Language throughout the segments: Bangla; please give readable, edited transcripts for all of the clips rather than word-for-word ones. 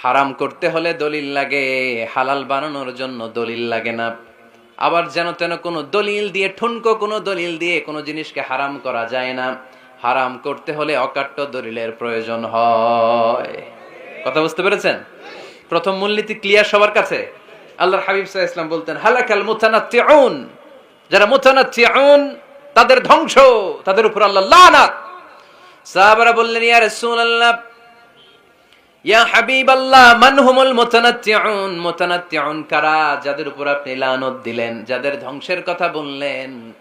হারাম করতে হলে দলিল লাগে, হালাল বানানোর জন্য দলিল লাগে না। আবার যেন তেন কোনো দলিল দিয়ে, ঠুনকো কোনো দলিল দিয়ে কোনো জিনিসকে হারাম করা যায় না। হারাম করতে হলে অকাট্য দলিলের প্রয়োজন হয়। কথা বুঝতে পেরেছেন? প্রথম মূলনীতি ক্লিয়ার সবার কাছে? আল্লাহর হাবিব সাল্লাল্লাহু আলাইহি ওয়াসাল্লাম বলতেন, হালাকাল মুতানাত্তিউন, যারা মুতানাত্তিউন তাদের ধ্বংস, তাদের উপর আল্লাহ লানাত। সাহাবারা বললেন, ইয়া রাসূলুল্লাহ, ইয়া হাবিবাল্লাহ, মান হুমুল মুতানাত্তিউন? মুতানাত্তিউন কারা, যাদের উপর আপনি লানত দিলেন, যাদের ধ্বংসের কথা বললেন?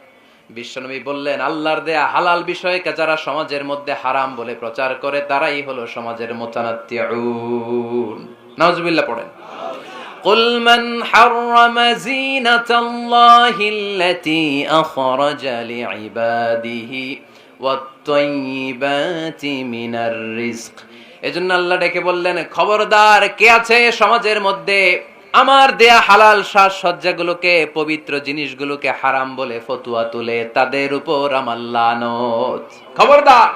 বিশ্বনবী বললেন, আল্লাহর দেয়া হালাল বিষয়কে যারা সমাজের মধ্যে হারাম বলে প্রচার করে, তারাই হলো সমাজের মুতানাত্তিউন। নাউজুবিল্লাহ পড়েন। قل من حرم زينة الله التي أخرج لعباده والطيبات من الرزق। এজন্য আল্লাহ ডেকে বললেন, খবরদার, কে আছে সমাজের মধ্যে আমার দেয়া হালাল সাজসজ্জাগুলোকে, পবিত্র জিনিসগুলোকে হারাম বলে ফতোয়া তুলে, তাদের উপর আমার লানত। খবরদার,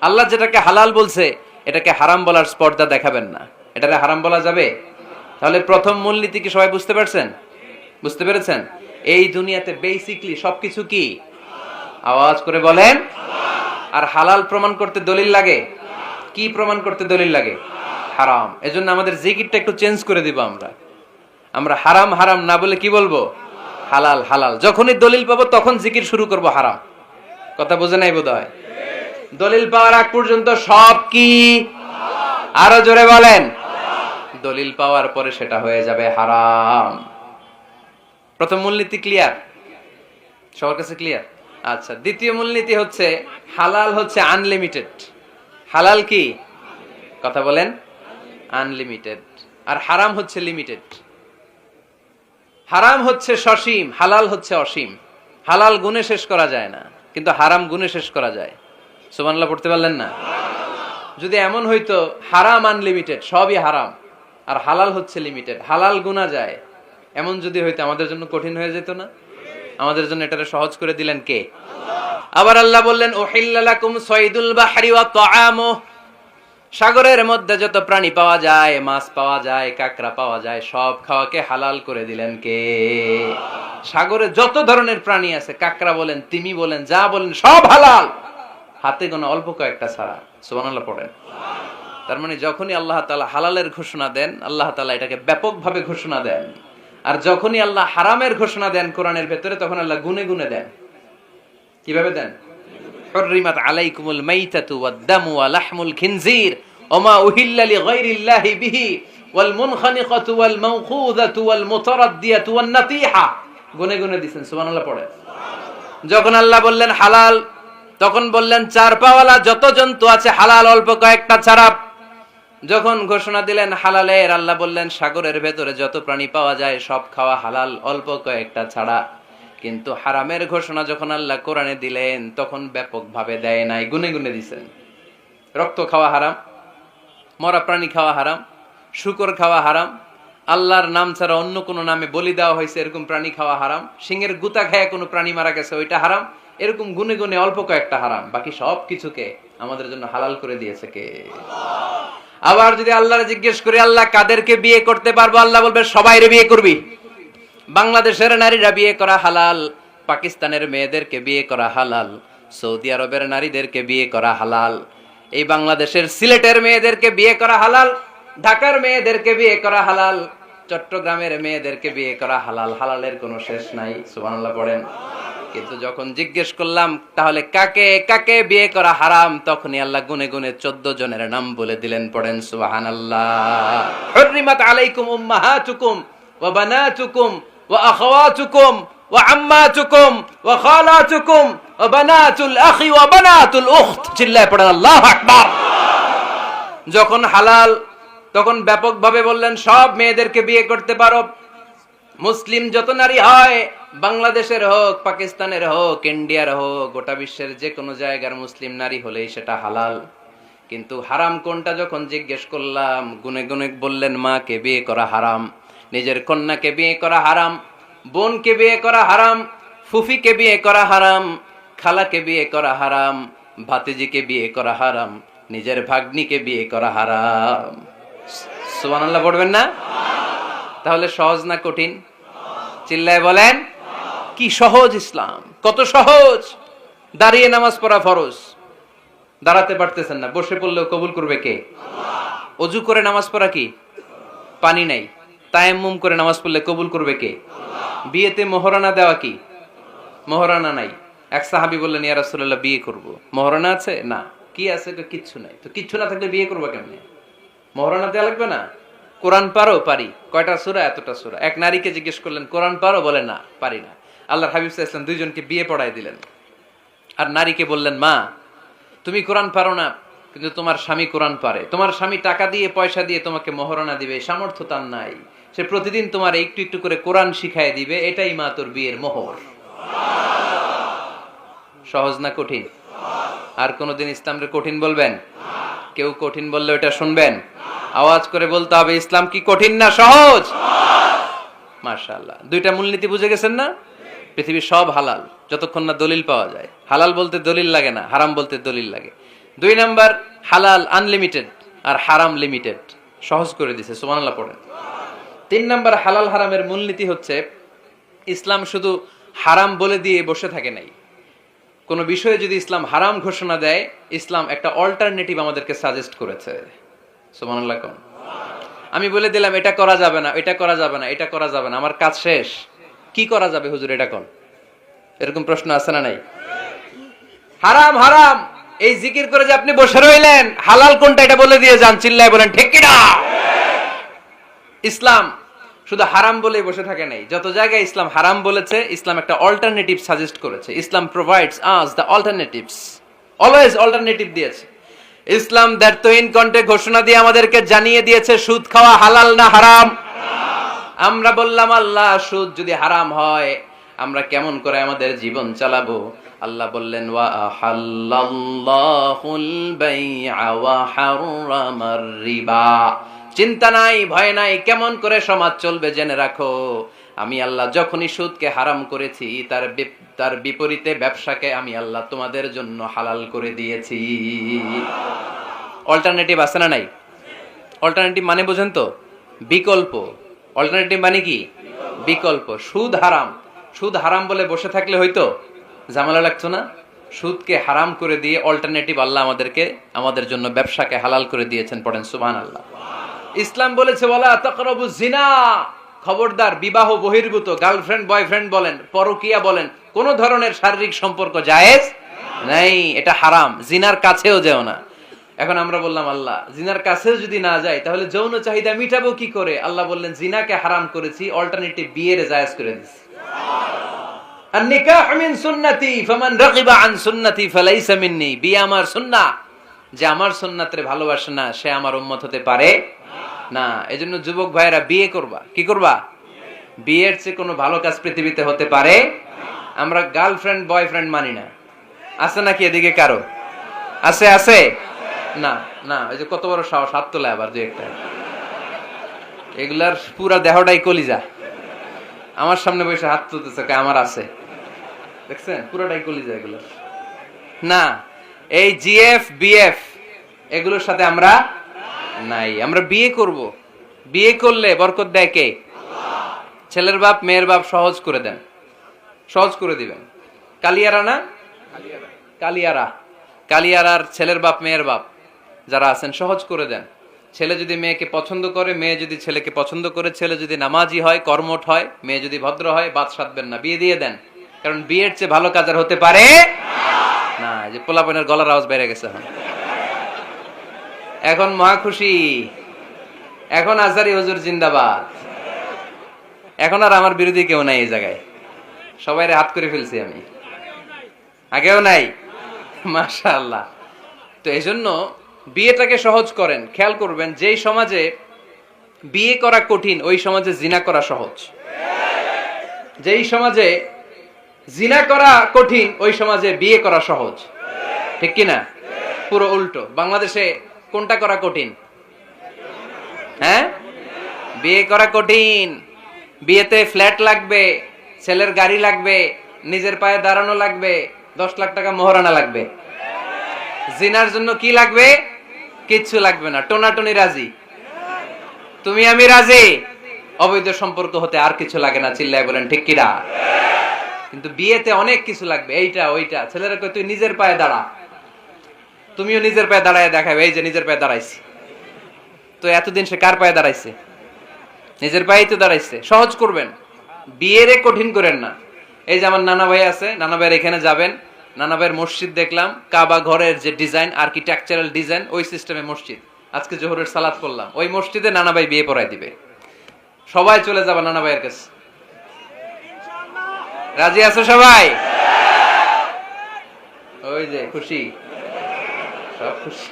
আল্লাহ যেটাকে হালাল বলছে এটাকে হারাম বলার স্পর্ধা দেখাবেন না। এটাকে হারাম বলা যাবে? তাহলে প্রথম মূলনীতি কি সবাই বুঝতে পারছেন? বুঝতে পেরেছেন? এই দুনিয়াতে বেসিকলি সবকিছু কি? আওয়াজ করে বলেন। আর হালাল প্রমাণ করতে দলিল লাগে। কি প্রমাণ করতে দলিল লাগে? হারাম। এজন্য আমাদের জিকিরটা একটু চেঞ্জ করে দিব। আমরা হারাম হারাম না বলে কি বলবো? হালাল হালাল। যখনই দলিল পাবো তখন জিকির শুরু করব হারাম। কথা বোঝে নাই বোধহয়? দলিল পাওয়ার আগ পর্যন্ত সব কি? আরো জোরে বলেন। দলিল পাওয়ার পরে সেটা হয়ে যাবে হারাম। প্রথম মূলনীতি ক্লিয়ার? সবার কাছে ক্লিয়ার? আচ্ছা, দ্বিতীয় মূলনীতি হচ্ছে হালাল হচ্ছে আনলিমিটেড। হালাল কি? কথা বলেন। আনলিমিটেড। আর হারাম হচ্ছে লিমিটেড। হারাম হচ্ছে সসীম, হালাল হচ্ছে অসীম। হালাল গুণে শেষ করা যায় না, কিন্তু হারাম গুণে শেষ করা যায়। সুবহানাল্লাহ পড়তে পারলেন না? যদি এমন হইতো হারাম আনলিমিটেড, সবই হারাম, আর হালাল হচ্ছে লিমিটেড, হালাল গুণা যায়, এমন যদি হইতো আমাদের জন্য কঠিন হয়ে যেত না? আমাদের জন্য এটারে সহজ করে দিলেন কে? আবার আল্লাহ বললেন, উহিল্লা লাকুম সাইদুল বাহরি ওয়া তাআমুহু, সাগরের মধ্যে যত প্রাণী পাওয়া যায়, মাছ পাওয়া যায়, কাঁকড়া পাওয়া যায়, সব খাওয়াকে হালাল করে দিলেন কে? সাগরে যত ধরনের প্রাণী আছে, কাঁকড়া বলেন, তিমি বলেন, যা বলেন, সব হালাল, হাতে গোনা অল্প কয়েকটা ছাড়া। সুবহানাল্লাহ পড়েন। তার মানে যখনই আল্লাহ তাআলা হালালের ঘোষণা দেন, আল্লাহ তাআলা এটাকে ব্যাপকভাবে ঘোষণা দেন। আর যখনই আল্লাহ হারামের ঘোষণা দেন কোরআনের ভেতরে, তখন আল্লাহ গুনে গুনে দেন। কিভাবে দেন? হুররিমাত আলাইকুমুল মাইতাতু ওয়াদ-দামু ওয়া লাহমুল খিনজির ওয়া মা উহিল্লা লিগাইরিল্লাহি বিহি ওয়াল মুনখানিকাতু ওয়াল মাওখুযাতু ওয়াল মুতারাদ্দিয়াতু ওয়ান নাতিহা। গুনে গুনে দিবেন। সুবহানাল্লাহ পড়ে। যখন আল্লাহ বললেন হালাল, তখন বললেন চার পাওয়ালা যত জন্তু আছে হালাল, অল্প কয়েকটা ছাড়া। যখন ঘোষণা দিলেন হালালের, আল্লাহ বললেন সাগরের ভেতরে যত প্রাণী পাওয়া যায় সব খাওয়া হালাল, অল্প কয়েকটা ছাড়া। কিন্তু হারামের ঘোষণা যখন আল্লাহ কোরআনে দিলেন, তখন ব্যাপকভাবে দেয় নাই, গুনে গুনে দিছেন। রক্ত খাওয়া হারাম, মরা প্রাণী খাওয়া হারাম, শূকর খাওয়া হারাম, আল্লাহর নাম ছাড়া অন্য কোনো নামে বলি দেওয়া হয়েছে এরকম প্রাণী খাওয়া হারাম, সিংহের গুতা খায় কোনো প্রাণী মারা গেছে ওইটা হারাম। এরকম গুনে গুনে অল্প কয়েকটা হারাম, বাকি সব কিছুকে আমাদের জন্য হালাল করে দিয়েছে কে? আবার যদি আল্লাহর জিজ্ঞেস করি, আল্লাহ কাদেরকে বিয়ে করতে পারবো? আল্লাহ বলবে সবাইরে বিয়ে করবি। বাংলাদেশের নারীরা বিয়ে করা হালাল, পাকিস্তানের মেয়েদেরকে বিয়ে করা হালাল, সৌদি আরবের নারীদেরকে বিয়ে করা হালাল, এই বাংলাদেশের সিলেটের মেয়েদেরকে বিয়ে করা হালাল, ঢাকার মেয়েদেরকে বিয়ে করা হালাল, চট্টগ্রামের মেয়েদেরকে বিয়ে করা হালাল। হালালের কোনো শেষ নাই। সুবহানাল্লাহ পড়েন। কিন্তু যখন জিজ্ঞেস করলাম তাহলে কাকে কাকে বিয়ে করা হারাম, তখনই আল্লাহ গুনে গুনে 14 জনের নাম বলে দিলেন। পড়েন সুবহানাল্লাহ। হুররিমাত আলাইকুম উম্মাহাতুকুম ওয়া বানাতুকুম ওয়া আখাওয়াতুকুম ওয়া আম্মাতুকুম ওয়া খালাতুকুম ওয়া বানাতুল আখি ওয়া বানাতুল উখত। চিল্লায় পড়েন আল্লাহু আকবার। যখন হালাল, তখন ব্যাপকভাবে বললেন সব মেয়েদেরকে বিয়ে করতে পারো। মুসলিম যত নারী হয়, বাংলাদেশের হোক, পাকিস্তানের হোক, ইন্ডিয়ার হোক, গোটা বিশ্বের যে কোনো জায়গার মুসলিম নারী হলেই সেটা হালাল। কিন্তু হারাম কোনটা যখন জিজ্ঞেস করলাম, গুনে গুনে বললেন মাকে বিয়ে করা হারাম, নিজের কন্যাকে বিয়ে করা হারাম, বোনকে বিয়ে করা হারাম, ফুফিকে বিয়ে করা হারাম, খালাকে বিয়ে করা হারাম, ভাতিজিকে বিয়ে করা হারাম, নিজের ভাগ্নিকে বিয়ে করা হারাম। সুবহানাল্লাহ পড়বেন না? তাহলে সহজ না কঠিন? চিল্লায় বলেন। কি সহজ ইসলাম, কত সহজ। দাঁড়িয়ে নামাজ পড়া ফরজ, দাঁড়াতে পারতেছেন না, বসে পড়লেও কবুল করবে কে? অজু করে নামাজ পড়া কি? পানি নাই, তায়াম্মুম করে নামাজ পড়লে কবুল করবে কে? বিয়েতে মোহরানা দেওয়া কি? মোহরানা নাই। এক সাহাবী বললেন, ইয়া রাসূলুল্লাহ বিয়ে করব, মোহরানা আছে? না। কি আছে? কিচ্ছু নাই। তো কিচ্ছু না থাকলে বিয়ে করবা কেমনে? মোহরানা দেওয়া লাগবে না? কোরআন পারো? পারি। কয়টা সূরা? এতটা সূরা। এক নারীকে জিজ্ঞেস করলেন, কোরআন পারো? বলে না, পারি না। আল্লাহর হাবিব সাল্লাল্লাহু আলাইহি ওয়াসাল্লাম দুইজনকে বিয়ে পড়ায় দিলেন। আর নারীকে বললেন, মা তুমি কোরআন পারো না, কিন্তু তোমার স্বামী কোরআন পারে, তোমার স্বামী টাকা দিয়ে পয়সা দিয়ে তোমাকে মোহরানা দিবে, সামর্থ্য তার নাই, সে প্রতিদিন তোমার একটু একটু করে কোরআন শিখায় দিবে, এটাই মা তোর বিয়ের মোহর। সহজ না কঠিন? আর কোনদিন ইসলামকে কঠিন বলবেন? কেউ কঠিন বললে ওটা শুনবেন? আওয়াজ করে বলতে হবে, ইসলাম কি কঠিন না সহজ? মাশাআল্লাহ। দুইটা মূলনীতি বুঝে গেছেন না? পৃথিবীর সব হালাল যতক্ষণ না দলিল পাওয়া যায়। হালাল বলতে দলিল লাগে না, হারাম বলতে দলিল লাগে। 2 নাম্বার, হালাল আনলিমিটেড আর হারাম লিমিটেড, সহজ করে দিয়েছে, সুবহানাল্লাহ পড়েন। 3 নাম্বার, হালাল হারামের মূলনীতি হচ্ছে ইসলাম শুধু হারাম বলে দিয়ে বসে থাকে নাই। কোন বিষয়ে যদি ইসলাম হারাম ঘোষণা দেয়, ইসলাম একটা অল্টারনেটিভ আমাদেরকে সাজেস্ট করেছে। সুবহানাল্লাহ কোন? আমি বলে দিলাম এটা করা যাবে না, এটা করা যাবে না, এটা করা যাবে না, আমার কাজ শেষ, কি করা যাবে হুজুর এটা কোন? এরকম প্রশ্ন আছে না নাই? হারাম হারাম এই জিকির করে যে আপনি বসে রইলেন, হালাল কোনটা এটা বলে দিয়ে যান, চিল্লায় বলেন ঠিক কি না? ইসলাম শুধু হারাম বলে বসে থাকে নাই, যত জায়গায় ইসলাম হারাম বলেছে, ইসলাম একটা অল্টারনেটিভ সাজেস্ট করেছে। Islam provides us the alternatives, always alternative দিয়েছে। ইসলাম দ্যাট তো ইন কন্টে ঘোষণা দিয়ে আমাদেরকে জানিয়ে দিয়েছে সুদ খাওয়া হালাল না হারাম। আমরা বললাম, আল্লাহ সুদ যদি হারাম হয় আমরা কেমন করে আমাদের জীবন চালাবো? আল্লাহ বললেন, ওয়া আহাল্লাল্লাহুল বাই'a ওয়া হারামার রিবা। চিন্তা নাই, ভয় নাই, কেমন করে সমাজ চলবে জেনে রাখো। আমি আল্লাহ যখনই সুদকে হারাম করেছি, তার বিপরীতে ব্যবসাকে আমি আল্লাহ তোমাদের জন্য হালাল করে দিয়েছি। অল্টারনেটিভ আছে না নাই? অল্টারনেটিভ মানে বোঝেন তো? বিকল্প। অল্টারনেটিভ মানে কি? বিকল্প। সুদ হারাম, সুদ হারাম বলে বসে থাকলে হয়তো ঝামেলা লাগতো না? সুদকে হারাম করে দিয়ে অল্টারনেটিভ আল্লাহ আমাদেরকে, আমাদের জন্য ব্যবসাকে হালাল করে দিয়েছেন। পড়েন সুবহানাল্লাহ। ইসলাম বলেছে, ওয়ালা তাকরাবুজ জিনা, খবরদার বিবাহ বহির্ভূত, গার্লফ্রেন্ড বয়ফ্রেন্ড বলেন, পরকিয়া বলেন, কোন ধরনের শারীরিক সম্পর্ক জায়েজ নাই, এটা হারাম। জিনার কাছেও যেও না। এখন আমরা বললাম, আল্লাহ জিনার কাছেও যদি না যায় তাহলে যৌন চাহিদা মিটাবো কি করে? আল্লাহ বললেন, জিনাকে হারাম করেছি, অল্টারনেটিভ বিয়ের জায়েজ করে দিয়েছি। আন-নিকাহু মিন সুন্নতি ফামান রাগিবা আন সুন্নতি ফালাইসা মিন্নি। বিয়ে আমার সুন্নাহ, যে আমার সুন্নাতরে ভালোবাসে না সে আমার উম্মত হতে পারে না। এজন্য যুবক ভাইরা বিয়ে করবা। কি করবা? বিয়ের চেয়ে কোনো ভালো কাজ পৃথিবীতে হতে পারে? আমরা গার্লফ্রেন্ড বয়ফ্রেন্ড মানি না। আছে নাকি এদিকে কারো? আছে? আছে না? না, ওই যে কত বড় সাহস, হাত তোলা আবার যে একটা। এগুলার পুরা দেহটাই কলিজা। আমার সামনে বসে হাত তুলতেছে, আমার আছে, দেখছেন? পুরাটাই কলিজা এগুলো। না, এই জিএফ বিএফ এগুলোর সাথে আমরা নাই। আমরা বিয়ে করব, বিয়ে করলে বরকত দেয় কে? ছেলের বাপ মেয়ের বাপ সহজ করে দেন, সহজ করে দিবেন। কালিয়ারা না, কালিয়ারা, কালিয়ারার ছেলের বাপ মেয়ের বাপ যারা আছেন সহজ করে দেন। ছেলে যদি মেয়েকে পছন্দ করে, মেয়ে যদি ছেলেকে পছন্দ করে, ছেলে যদি নামাজি হয়, কর্মঠ হয়, মেয়ে যদি ভদ্র হয়, বাদ সাধবেন না, বিয়ে দিয়ে দেন। কারণ বিয়ের চেয়ে ভালো কাজ আর হতে পারে না। যে পোলাপনের গলার আওয়াজ বেড়ে গেছে এখন মহা খুশি। এখন আজহারি হুজুর জিন্দাবাদ। এখন আর আমার বিরোধী কেউ নাই এই জায়গায়, সবাই হাত করে ফেলছি আমি, আগেও নাই। মাশাআল্লাহ। তো এই জন্য বিয়েটাকে সহজ করেন। খেয়াল করবেন, যেই সমাজে বিয়ে করা কঠিন ওই সমাজে জিনা করা সহজ। যেই সমাজে জিনা করা কঠিন ওই সমাজে বিয়ে করা সহজ। ঠিক কি না? পুরো উল্টো। বাংলাদেশে কোনটা করা কঠিন? হ্যাঁ, বিয়ে করা কঠিন। বিয়েতে ফ্ল্যাট লাগবে, ছেলের গাড়ি লাগবে, নিজের পায়ে দাঁড়ানো লাগবে, 10 লাখ টাকা মোহরানা লাগবে। জিনার জন্য কি লাগবে? কিচ্ছু লাগবে না, টোনাটুনি রাজি। তুমি আমি রাজি। অবৈধ সম্পর্ক হতে আর কিছু লাগে না, চিল্লায় বলেন ঠিক কিনা। কিন্তু বিয়েতে অনেক কিছু লাগবে, এইটা ওইটা। ছেলেরা কই তুই নিজের পায়ে দাঁড়া, তুমিও নিজের পায়ে দাঁড়ায় দেখাবে, এই যে নিজের পায়ে দাঁড়াইছি। তো এতদিন সে কার পায়ে দাঁড়াইছে? নিজের পায়েই তো দাঁড়াইছে। সহজ করবেন, বিয়েরে কঠিন করেন না। এই যে আমার নানা ভাই আছে, নানা ভাইয়ের এখানে যাবেন, নানা ভাইয়ের মসজিদ দেখলাম, কাবা ঘরের যে ডিজাইন, আর্কিটেকচারাল ডিজাইন, ওই সিস্টেমে মসজিদ। আজকে জোহরের সালাত করলাম, ওই মসজিদে নানা ভাই বিয়ে পড়ায় দিবে। সবাই চলে যাবে নানা ভাইয়ের কাছে। রাজি আছো সবাই? ওই যে খুশি, সব খুশি।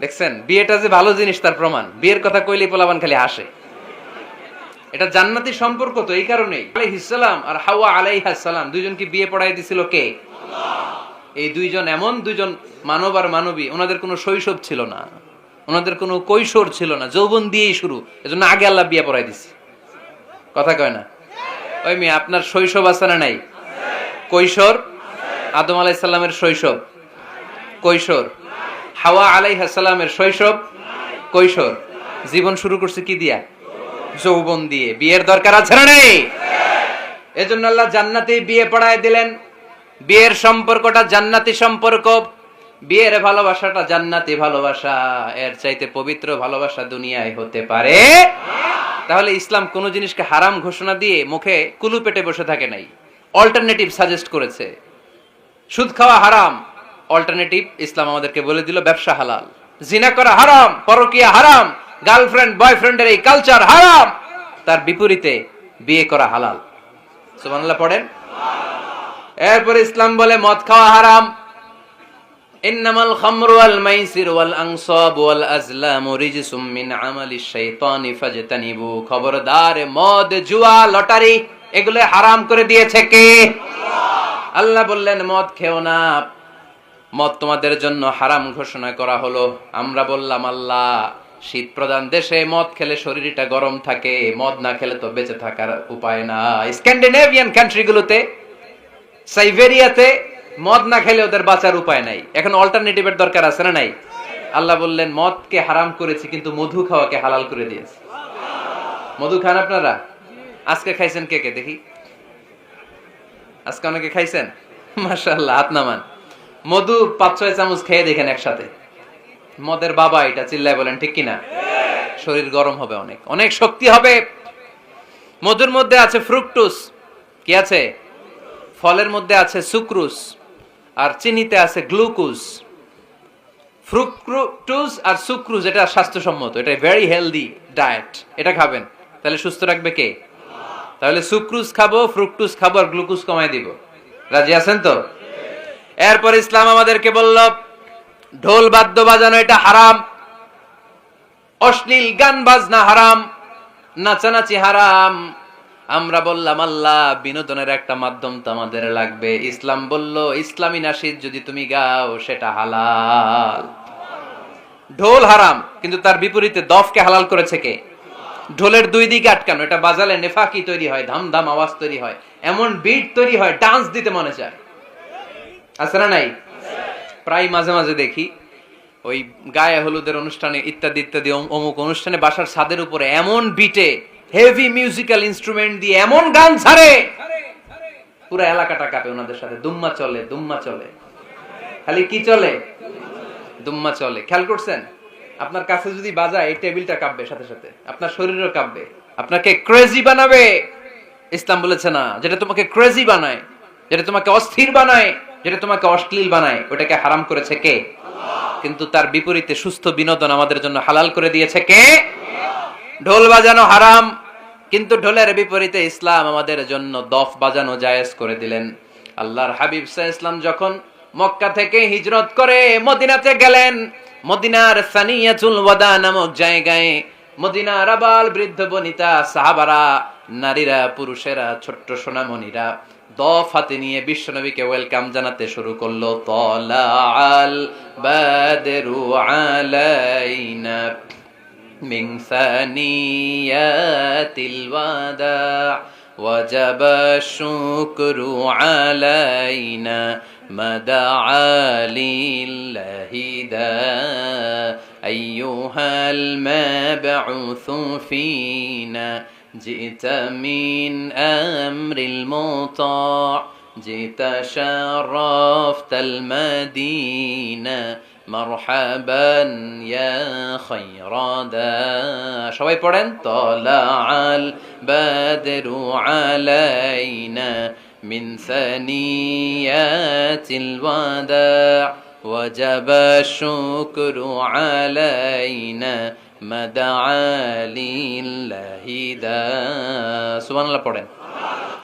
দেখছেন বিয়েটা যে ভালো জিনিস তার প্রমাণ। বিয়ের কথা কইলেই পোলাপান খালি হাসে। এটা জান্নাতি সম্পর্ক তো এই কারণেই। আলাইহিস সালাম আর হাওয়া আলাইহাস সালাম দুইজনকে বিয়ে পড়াই দিছিল কে? আল্লাহ। এই দুইজন এমন দুইজন মানব আর মানবী, ওনাদের কোনো শৈশব ছিল না, ওনাদের কোনো কৈশোর ছিল না, যৌবন দিয়েই শুরু। এজন্য আগে আল্লাহ বিয়ে পড়াই দিছে। কথা কয় না? ওই মেয়ে আপনার শৈশব আছে না নাই? কৈশোর? আদম আলাইহিস সালামের শৈশব, কৈশোর। হাওয়া আলাইহিস সালামের শৈশব, কৈশোর। জীবন শুরু করছে কি দিয়া? যৌবন দিয়ে। বিয়ের দরকার আছে না নেই? এজন্য আল্লাহ জান্নাতেই বিয়ে পড়ায় দিলেন। বিয়ের সম্পর্কটা জান্নাতি সম্পর্ক, বিয়ের ভালোবাসাটা জান্নাতি ভালোবাসা। এর চাইতে পবিত্র ভালোবাসা দুনিয়ায় হতে পারে? তাহলে ইসলাম কোন জিনিসকে হারাম ঘোষণা দিয়ে মুখে কুলু পেটে বসে থাকে নাই, অল্টারনেটিভ সাজেস্ট করেছে। সুদ খাওয়া হারাম, অল্টারনেটিভ ইসলাম আমাদেরকে বলে দিল ব্যবসা হালাল। জিনা করা হারাম, পরকিয়া হারাম, গার্লফ্রেন্ড বয়ফ্রেন্ডের এই কালচার হারাম, তার বিপরীতে বিয়ে করা হালাল। সুবহানাল্লাহ পড়েন। এরপর ইসলাম বলে মদ খাওয়া হারাম। ইন্নামাল খামরু ওয়াল মাইসির ওয়াল আনসাব ওয়াল আজলামু রিজসুম মিন আমালিশ শাইতানি ফাজতানিবু। খবরদার, মদ, জুয়া, লটারি এগুলো হারাম করে দিয়েছে কে? আল্লাহ। আল্লাহ বললেন মদ খেও না, মদ তোমাদের জন্য হারাম ঘোষণা করা হলো। আমরা বললাম আল্লাহ, শীত প্রধান দেশে মদ খেলে শরীরটা গরম থাকে, মদ না খেলে তো বেঁচে থাকার উপায় না। স্ক্যান্ডিনেভিয়ান কান্ট্রিগুলোতে, সাইবেরিয়াতে মদ না খেলে ওদের বাঁচার উপায় নাই। এখন অল্টারনেটিভের দরকার আছে না নাই? আল্লাহ বললেন মদকে হারাম করেছি, কিন্তু মধু খাওয়াকে হালাল করে দিয়েছি। মধু খান আপনারা? আজকে খাইছেন কে কে দেখি? আজকে অনেকে খাইছেন? মাশাআল্লাহ, হাত নামান। মধু 5-6 চামচ খেয়ে দেখেন একসাথে। মদের বাবা এটা, চিল্লায় বলেন ঠিক কিনা। শরীর গরম হবে, অনেক অনেক শক্তি হবে। মধুর মধ্যে আছে ফ্রুকটোজ। কি আছে? ফলের মধ্যে আছে সুক্রোজ, আর চিনিতে আছে গ্লুকোজ। ফ্রুকটোজ আর সুক্রোজ এটা স্বাস্থ্যসম্মত, এটা ভেরি হেলদি ডায়েট। এটা খাবেন, তাহলে সুস্থ রাখবে কে? তাহলে সুক্রোজ খাবো, ফ্রুকটোজ খাবো, আর গ্লুকোজ কমায় দিব। রাজি আছেন তো? এরপর ইসলাম আমাদেরকে বলল ঢোল বাদ্য বাজানো এটা হারাম, অশ্লীল গান বাজনা হারাম, নাচানাচি হারাম। আমরা বললাম আল্লাহ, বিনোদনের একটা মাধ্যম তো আমাদের লাগবে। ইসলাম বলল ইসলামী নাশিদ যদি তুমি গাও সেটা হালাল। ঢোল হারাম, কিন্তু তার বিপরীতে দফকে হালাল করেছে কে? ঢোলের দুই দিকে আটকানো, এটা বাজালে নেফাকি তৈরি হয়, ধাম ধাম আওয়াজ তৈরি হয়, এমন বিট তৈরি হয়, ডান্স দিতে মনে চায়। আছে না নাই? প্রায় মাঝে মাঝে দেখি ওই গায়ে হলুদের অনুষ্ঠানে ইত্যাদি ইত্যাদি অমুক অনুষ্ঠানে বাসার ছাদের উপরে এমন বিটে হেভি মিউজিক্যাল ইনস্ট্রুমেন্ট দিয়ে এমন গান ছাড়ে, পুরো এলাকাটা কাঁপে ওনাদের সাথে। দুম্মা চলে, দুম্মা চলে, খালি কি চলে? দুম্মা চলে। খেয়াল করছেন? আপনার কাছে যদি বাজায় এই টেবিলটা কাঁপবে, সাথে সাথে আপনার শরীরও কাঁপবে, আপনাকে ক্রেজি বানাবে। ইসলাম বলেছে না, যেটা তোমাকে ক্রেজি বানায়, যেটা তোমাকে অস্থির বানায়, যেটা তোমাকে অশ্লীল বানায়, ওটাকে হারাম করেছে কে? কিন্তু তার বিপরীতে সুস্থ বিনোদন আমাদের জন্য হালাল করে দিয়েছে কে? ঢোল বাজানো হারাম, কিন্তু ঢোলের বিপরীতে ইসলাম আমাদের জন্য দফ বাজানো জায়েজ করে দিলেন। আল্লাহর হাবিব সাল্লাল্লাহু আলাইহি ওয়াসাল্লাম যখন মক্কা থেকে হিজরত করে মদিনাতে গেলেন, মদিনার সানিয়াতুল ওয়াদা নামক জায়গায় মদিনার আবাল বৃদ্ধ বনিতা, সাহাবারা, নারীরা, পুরুষেরা, ছোট্ট সোনামণিরা দফ হাতে নিয়ে বিশ্বনবীকে ওয়েলকাম জানাতে শুরু করলো। তালাআল বাদরু আলাইনা মিন সানিয়াতিল ওয়াদা ওয়াজাবা শুকরু আলাইনা মাদআ লিল্লাহি أيها المبعوث فينا جئت من أمر المطاع جئت شرفت المدينة مرحبا يا خير دا সবাই পড়েন طلع البدر علينا من ثنيات الوداع وجب الشكر علينا ما دعا لله دا সুবহানাল্লাহ পড়েন